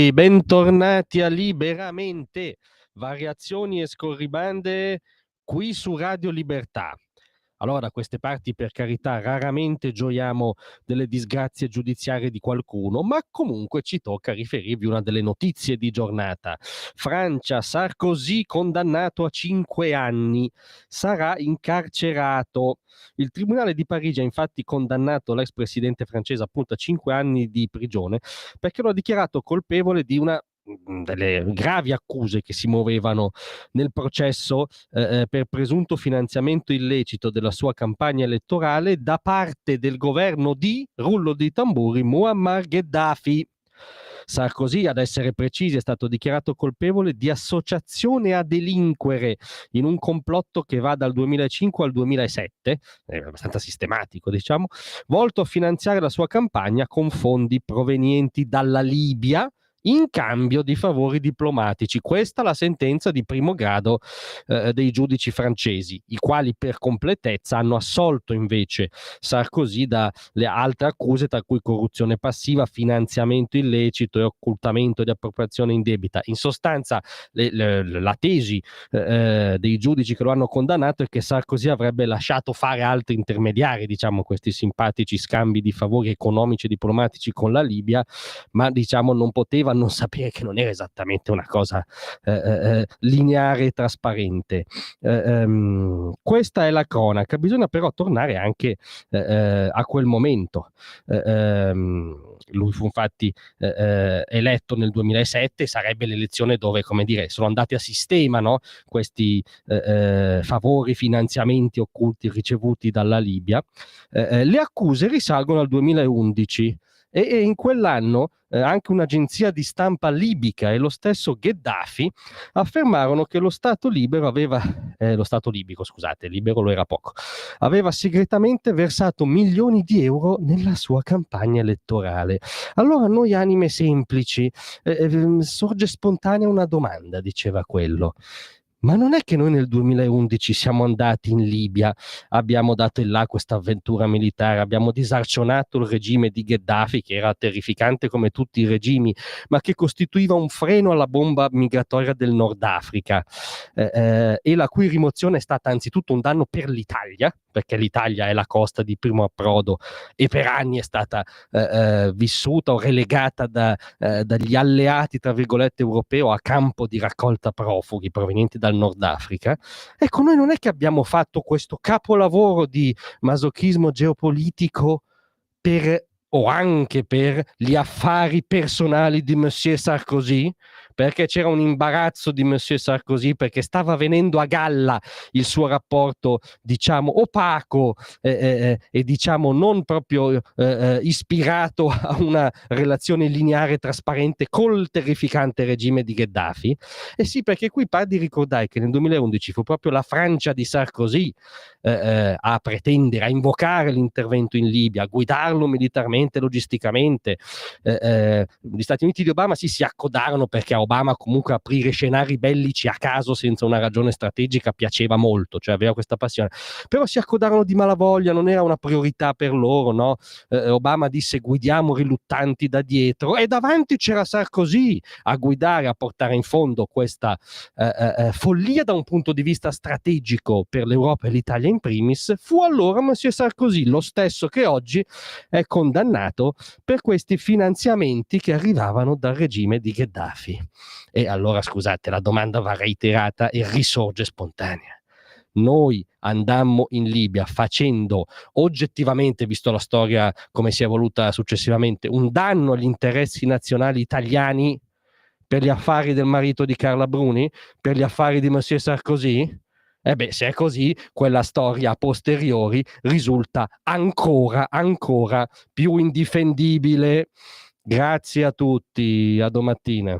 E bentornati a Liberamente, variazioni e scorribande qui su Radio Libertà. Allora, da queste parti, per carità, raramente gioiamo delle disgrazie giudiziarie di qualcuno, ma comunque ci tocca riferirvi una delle notizie di giornata. Francia, Sarkozy condannato a 5 anni, sarà incarcerato. Il Tribunale di Parigi ha infatti condannato l'ex presidente francese appunto a 5 anni di prigione perché lo ha dichiarato colpevole di una delle gravi accuse che si muovevano nel processo per presunto finanziamento illecito della sua campagna elettorale da parte del governo di, rullo di tamburi, Muammar Gheddafi. Sarkozy, ad essere precisi, è stato dichiarato colpevole di associazione a delinquere in un complotto che va dal 2005 al 2007, è abbastanza sistematico, diciamo, volto a finanziare la sua campagna con fondi provenienti dalla Libia in cambio di favori diplomatici. Questa è la sentenza di primo grado dei giudici francesi, i quali per completezza hanno assolto invece Sarkozy dalle altre accuse, tra cui corruzione passiva, finanziamento illecito e occultamento di appropriazione indebita. In sostanza la tesi dei giudici che lo hanno condannato è che Sarkozy avrebbe lasciato fare altri intermediari, diciamo, questi simpatici scambi di favori economici e diplomatici con la Libia, ma diciamo non poteva non sapere che non era esattamente una cosa lineare e trasparente. Questa è la cronaca. Bisogna però tornare anche a quel momento. Lui fu infatti eletto nel 2007, sarebbe l'elezione dove, come dire, sono andati a sistema, no? Questi favori, finanziamenti occulti ricevuti dalla Libia. Le accuse risalgono al 2011 e in quell'anno anche un'agenzia di stampa libica e lo stesso Gheddafi affermarono che lo Stato libico, scusate, libero lo era poco, aveva segretamente versato milioni di euro nella sua campagna elettorale. Allora, a noi anime semplici sorge spontanea una domanda, diceva quello. Ma non è che noi nel 2011 siamo andati in Libia, abbiamo dato in là questa avventura militare, abbiamo disarcionato il regime di Gheddafi, che era terrificante come tutti i regimi, ma che costituiva un freno alla bomba migratoria del Nord Africa, e la cui rimozione è stata anzitutto un danno per l'Italia, perché l'Italia è la costa di primo approdo e per anni è stata vissuta o relegata dagli alleati, tra virgolette, europeo a campo di raccolta profughi provenienti dal Nord Africa. Ecco, noi non è che abbiamo fatto questo capolavoro di masochismo geopolitico per o anche per gli affari personali di Monsieur Sarkozy, perché c'era un imbarazzo di Monsieur Sarkozy perché stava venendo a galla il suo rapporto, diciamo, opaco e diciamo non proprio ispirato a una relazione lineare e trasparente col terrificante regime di Gheddafi. E sì, perché qui par di ricordare che nel 2011 fu proprio la Francia di Sarkozy a pretendere, a invocare l'intervento in Libia, a guidarlo militarmente, logisticamente. Gli Stati Uniti di Obama si accodarono perché a Obama comunque aprire scenari bellici a caso senza una ragione strategica piaceva molto, cioè aveva questa passione, però si accodarono di malavoglia, non era una priorità per loro, no? Obama disse guidiamo riluttanti da dietro e davanti c'era Sarkozy a guidare, a portare in fondo questa follia da un punto di vista strategico per l'Europa e l'Italia in primis. Fu allora Monsieur Sarkozy, lo stesso che oggi è condannato per questi finanziamenti che arrivavano dal regime di Gheddafi. E allora, scusate, la domanda va reiterata e risorge spontanea. Noi andammo in Libia facendo oggettivamente, visto la storia come si è evoluta successivamente, un danno agli interessi nazionali italiani per gli affari del marito di Carla Bruni, per gli affari di Monsieur Sarkozy? Se è così, quella storia a posteriori risulta ancora più indifendibile. Grazie a tutti, a domattina.